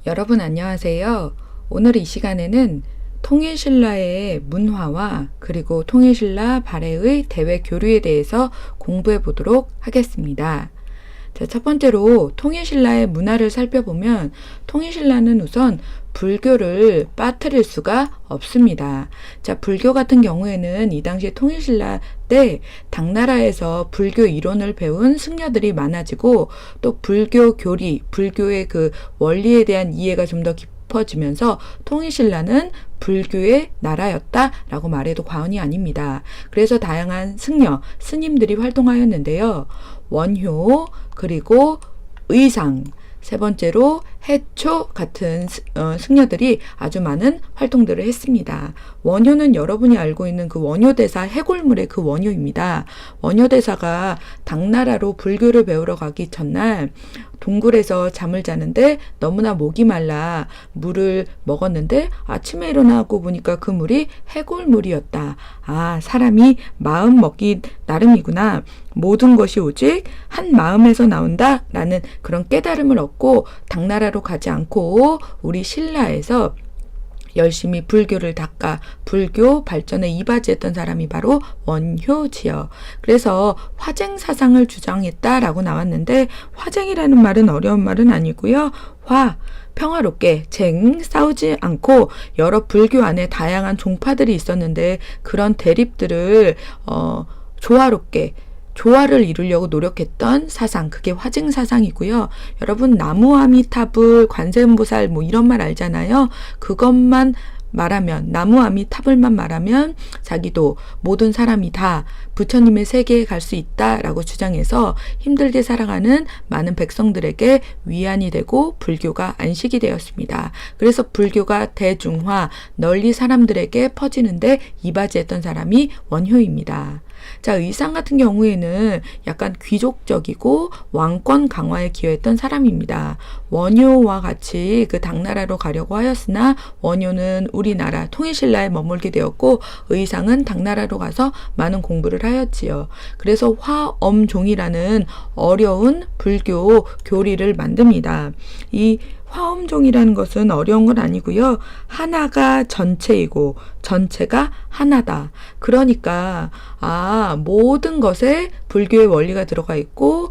여러분 안녕하세요. 오늘 이 시간에는 통일신라의 문화와 그리고 통일신라 발해의 대외 교류에 대해서 공부해 보도록 하겠습니다. 자, 첫 번째로 통일신라의 문화를 살펴보면 통일신라는 우선 불교를 빠뜨릴 수가 없습니다. 자, 불교 같은 경우에는 이 당시 통일신라 때 당나라에서 불교 이론을 배운 승려들이 많아지고 또 불교 교리, 불교의 그 원리에 대한 이해가 좀 더 깊어지면서 통일신라는 불교의 나라였다라고 말해도 과언이 아닙니다. 그래서 다양한 승려, 스님들이 활동하였는데요. 원효, 그리고 의상, 세 번째로 해초 같은 승려들이 아주 많은 활동들을 했습니다. 원효는 여러분이 알고 있는 그 원효대사 해골물의 그 원효입니다. 원효대사가 당나라로 불교를 배우러 가기 전날 동굴에서 잠을 자는데 너무나 목이 말라 물을 먹었는데 아침에 일어나고 보니까 그 물이 해골물이었다. 아, 사람이 마음 먹기 나름이구나. 모든 것이 오직 한 마음에서 나온다 라는 그런 깨달음을 얻고 당나라로 가지 않고 우리 신라에서 열심히 불교를 닦아 불교 발전에 이바지했던 사람이 바로 원효지요. 그래서 화쟁사상을 주장했다라고 나왔는데 화쟁이라는 말은 어려운 말은 아니고요. 평화롭게 싸우지 않고 여러 불교 안에 다양한 종파들이 있었는데 그런 대립들을 조화롭게 조화를 이루려고 노력했던 사상, 그게 화증사상이고요. 여러분 나무아미타불, 관세음보살 뭐 이런 말 알잖아요. 그것만 말하면, 나무아미타불만 말하면 자기도 모든 사람이 다 부처님의 세계에 갈 수 있다라고 주장해서 힘들게 살아가는 많은 백성들에게 위안이 되고 불교가 안식이 되었습니다. 그래서 불교가 대중화, 널리 사람들에게 퍼지는데 이바지했던 사람이 원효입니다. 자, 의상 같은 경우에는 약간 귀족적이고 왕권 강화에 기여했던 사람입니다. 원효와 같이 그 당나라로 가려고 하였으나 원효는 우리나라 통일신라에 머물게 되었고 의상은 당나라로 가서 많은 공부를 하였지요. 그래서 화엄종이라는 어려운 불교 교리를 만듭니다. 이 화엄종이라는 것은 어려운 건 아니고요. 하나가 전체이고 전체가 하나다. 그러니까 모든 것에 불교의 원리가 들어가 있고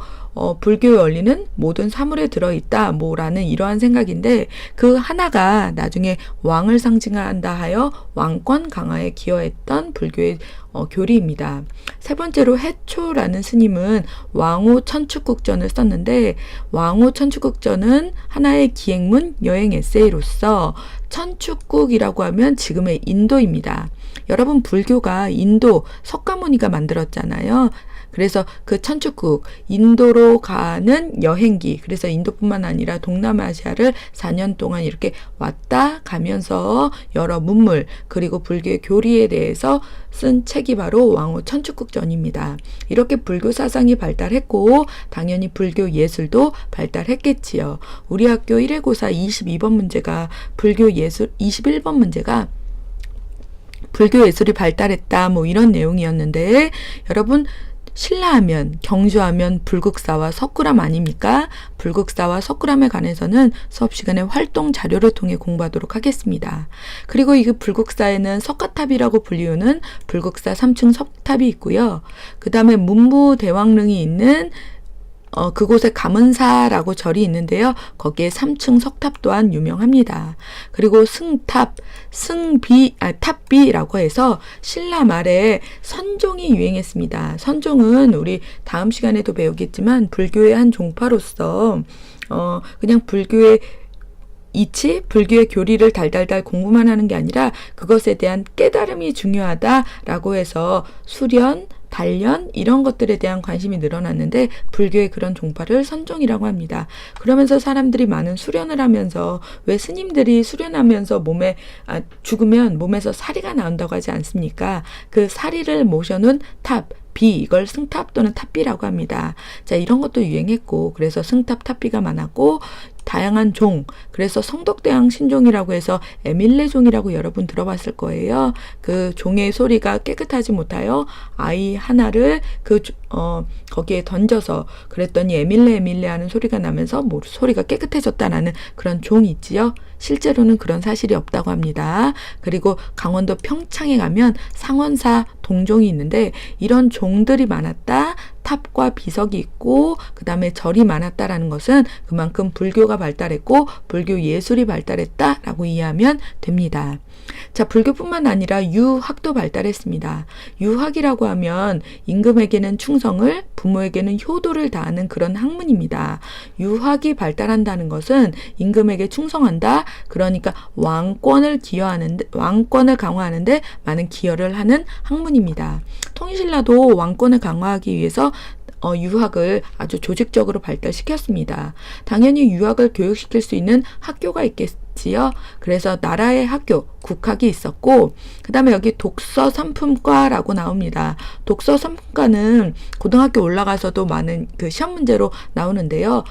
불교의 원리는 모든 사물에 들어있다 라는 이러한 생각인데 그 하나가 나중에 왕을 상징한다 하여 왕권 강화에 기여했던 불교의 교리입니다. 세 번째로 해초라는 스님은 왕호 천축국전을 썼는데 왕호 천축국전은 하나의 기행문 여행 에세이로서 천축국이라고 하면 지금의 인도입니다. 여러분 불교가 인도 석가모니가 만들었잖아요. 그래서 그 천축국, 인도로 가는 여행기, 그래서 인도뿐만 아니라 동남아시아를 4년 동안 이렇게 왔다 가면서 여러 문물, 그리고 불교의 교리에 대해서 쓴 책이 바로 왕호 천축국전입니다. 이렇게 불교 사상이 발달했고 당연히 불교 예술도 발달했겠지요. 우리 학교 1회고사 22번 문제가 불교 예술, 21번 문제가 불교 예술이 발달했다 이런 내용이었는데 여러분 신라하면 경주하면 불국사와 석굴암 아닙니까? 불국사와 석굴암에 관해서는 수업 시간에 활동 자료를 통해 공부하도록 하겠습니다. 그리고 이 불국사에는 석가탑이라고 불리우는 불국사 3층 석탑이 있고요. 그 다음에 문무대왕릉이 있는 그곳에 감은사라고 절이 있는데요. 거기에 3층 석탑 또한 유명합니다. 그리고 탑비라고 해서 신라 말에 선종이 유행했습니다. 선종은 우리 다음 시간에도 배우겠지만 불교의 한 종파로서 그냥 불교의 이치, 불교의 교리를 달달달 공부만 하는 게 아니라 그것에 대한 깨달음이 중요하다라고 해서 수련, 단련 이런 것들에 대한 관심이 늘어났는데 불교의 그런 종파를 선종이라고 합니다. 그러면서 사람들이 많은 수련을 하면서 왜 스님들이 수련하면서 죽으면 몸에서 사리가 나온다고 하지 않습니까? 그 사리를 모셔놓은 탑, 이걸 승탑 또는 탑비라고 합니다. 자, 이런 것도 유행했고 그래서 승탑, 탑비가 많았고 다양한 종, 그래서 성덕대왕 신종이라고 해서 에밀레 종이라고 여러분 들어봤을 거예요. 그 종의 소리가 깨끗하지 못하여 아이 하나를 거기에 던져서 그랬더니 에밀레 하는 소리가 나면서 뭐 소리가 깨끗해졌다라는 그런 종이 있지요. 실제로는 그런 사실이 없다고 합니다. 그리고 강원도 평창에 가면 상원사 동종이 있는데 이런 종들이 많았다. 탑과 비석이 있고 그 다음에 절이 많았다라는 것은 그만큼 불교가 발달했고 불교 예술이 발달했다라고 이해하면 됩니다. 자, 불교뿐만 아니라 유학도 발달했습니다. 유학이라고 하면 임금에게는 충성을, 부모에게는 효도를 다하는 그런 학문입니다. 유학이 발달한다는 것은 임금에게 충성한다. 그러니까 왕권을 강화하는데 많은 기여를 하는 학문입니다. 통일신라도 왕권을 강화하기 위해서 유학을 아주 조직적으로 발달시켰습니다. 당연히 유학을 교육시킬 수 있는 학교가 있겠지요. 그래서 나라의 학교, 국학이 있었고 그 다음에 여기 독서선품과라고 나옵니다. 독서선품과는 고등학교 올라가서도 많은 그 시험 문제로 나오는데요.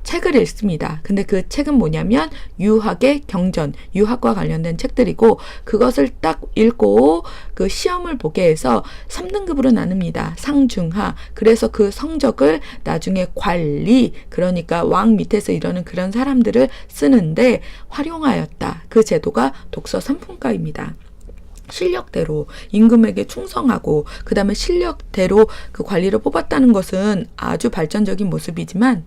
책을 읽습니다. 근데 그 책은 뭐냐면 유학의 경전, 유학과 관련된 책들이고 그것을 딱 읽고 그 시험을 보게 해서 3등급으로 나눕니다. 상중하. 그래서 그 성적을 나중에 관리, 그러니까 왕 밑에서 이러는 그런 사람들을 쓰는데 활용하였다. 그 제도가 독서선품과입니다. 실력대로 임금에게 충성하고 그 다음에 실력대로 그 관리를 뽑았다는 것은 아주 발전적인 모습이지만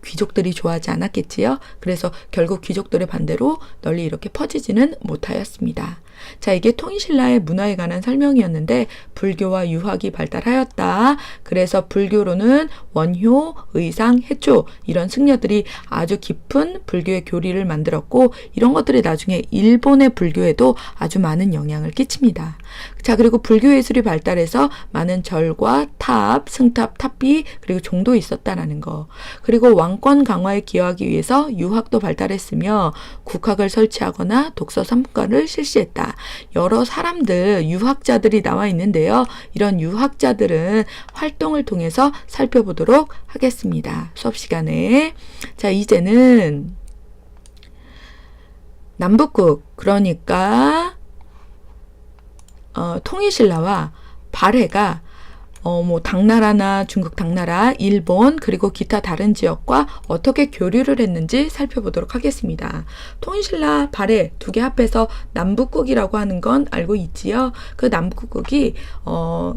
귀족들이 좋아하지 않았겠지요. 그래서 결국 귀족들의 반대로 널리 이렇게 퍼지지는 못하였습니다. 자, 이게 통일신라의 문화에 관한 설명이었는데 불교와 유학이 발달하였다. 그래서 불교로는 원효, 의상, 해초 이런 승려들이 아주 깊은 불교의 교리를 만들었고 이런 것들이 나중에 일본의 불교에도 아주 많은 영향을 끼칩니다. 자, 그리고 불교 예술이 발달해서 많은 절과 탑, 승탑, 탑비 그리고 종도 있었다라는 거. 그리고 왕권 강화에 기여하기 위해서 유학도 발달했으며 국학을 설치하거나 독서선품과를 실시했다. 여러 사람들, 유학자들이 나와 있는데요. 이런 유학자들은 활동을 통해서 살펴보도록 하겠습니다. 수업 시간에. 자, 이제는 남북국, 그러니까 통일신라와 발해가 당나라나 중국 당나라, 일본 그리고 기타 다른 지역과 어떻게 교류를 했는지 살펴보도록 하겠습니다. 통일신라, 발해 두 개 합해서 남북국이라고 하는 건 알고 있지요. 그 남북국이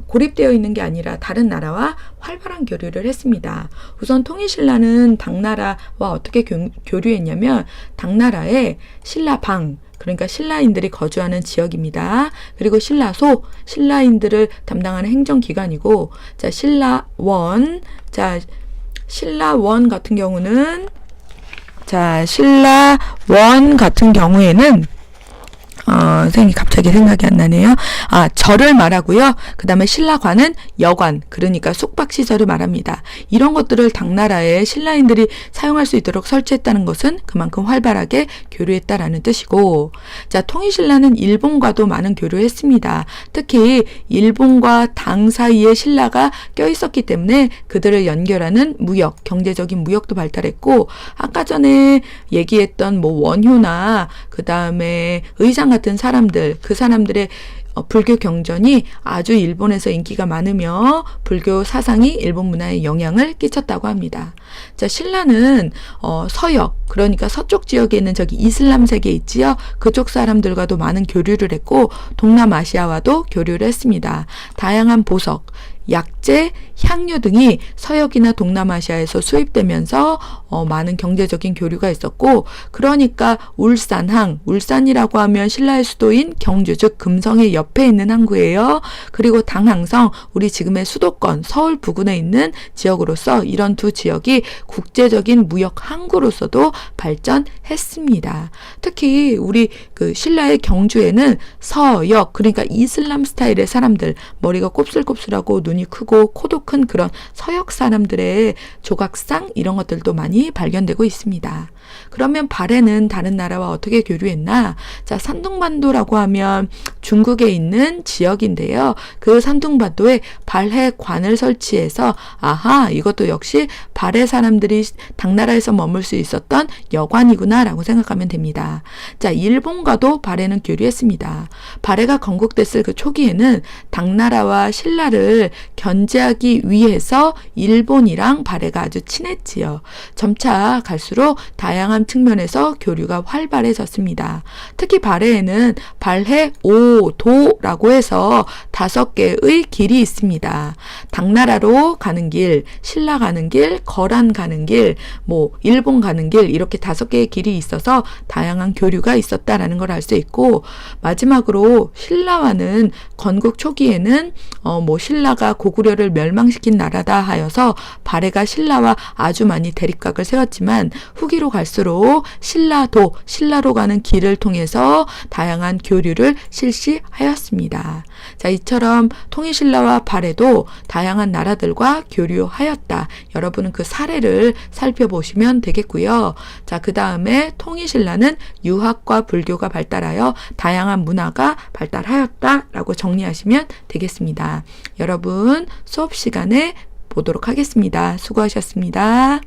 고립되어 있는 게 아니라 다른 나라와 활발한 교류를 했습니다. 우선 통일신라는 당나라와 어떻게 교류했냐면 당나라의 신라방, 그러니까 신라인들이 거주하는 지역입니다. 그리고 신라소, 신라인들을 담당하는 행정기관이고, 자, 신라원 같은 경우에는 선생님이 갑자기 생각이 안 나네요. 절을 말하고요. 그 다음에 신라관은 여관, 그러니까 숙박시설을 말합니다. 이런 것들을 당나라의 신라인들이 사용할 수 있도록 설치했다는 것은 그만큼 활발하게 교류했다라는 뜻이고, 자, 통일신라는 일본과도 많은 교류했습니다. 특히 일본과 당 사이에 신라가 껴있었기 때문에 그들을 연결하는 무역, 경제적인 무역도 발달했고, 아까 전에 얘기했던 원효나 그 다음에 의상 같은 사람들, 그 사람들의 불교 경전이 아주 일본에서 인기가 많으며 불교 사상이 일본 문화에 영향을 끼쳤다고 합니다. 자, 신라는 서역, 그러니까 서쪽 지역에 있는 저기 이슬람 세계 있지요. 그쪽 사람들과도 많은 교류를 했고 동남아시아와도 교류를 했습니다. 다양한 보석, 약재, 향료 등이 서역이나 동남아시아에서 수입되면서 많은 경제적인 교류가 있었고, 그러니까 울산이라고 하면 신라의 수도인 경주, 즉 금성의 옆에 있는 항구예요. 그리고 당항성, 우리 지금의 수도권 서울 부근에 있는 지역으로서 이런 두 지역이 국제적인 무역 항구로서도 발전했습니다. 특히 우리 그 신라의 경주에는 서역, 그러니까 이슬람 스타일의 사람들, 머리가 곱슬곱슬하고 눈이 크고 코도 큰 그런 서역 사람들의 조각상 이런 것들도 많이 발견되고 있습니다. 그러면 발해는 다른 나라와 어떻게 교류했나? 자, 산둥반도라고 하면 중국에 있는 지역인데요. 그 산둥반도에 발해관을 설치해서 아하, 이것도 역시 발해 사람들이 당나라에서 머물 수 있었던 여관이구나라고 생각하면 됩니다. 자, 일본과도 발해는 교류했습니다. 발해가 건국됐을 그 초기에는 당나라와 신라를 견제하기 위해서 일본이랑 발해가 아주 친했지요. 점차 갈수록 다양한 측면에서 교류가 활발해졌습니다. 특히 발해에는 발해 오도라고 해서 5개의 길이 있습니다. 당나라로 가는 길, 신라 가는 길, 거란 가는 길, 일본 가는 길, 이렇게 5개의 길이 있어서 다양한 교류가 있었다라는 걸 알 수 있고, 마지막으로 신라와는 건국 초기에는 신라가 고구려를 멸망시킨 나라다 하여서 발해가 신라와 아주 많이 대립각을 세웠지만 후기로 갈수록 신라로 가는 길을 통해서 다양한 교류를 실시하였습니다. 자, 이처럼 통일신라와 발해도 다양한 나라들과 교류하였다. 여러분은 그 사례를 살펴보시면 되겠고요. 자, 그 다음에 통일신라는 유학과 불교가 발달하여 다양한 문화가 발달하였다라고 정리하시면 되겠습니다. 여러분 수업 시간에 보도록 하겠습니다. 수고하셨습니다.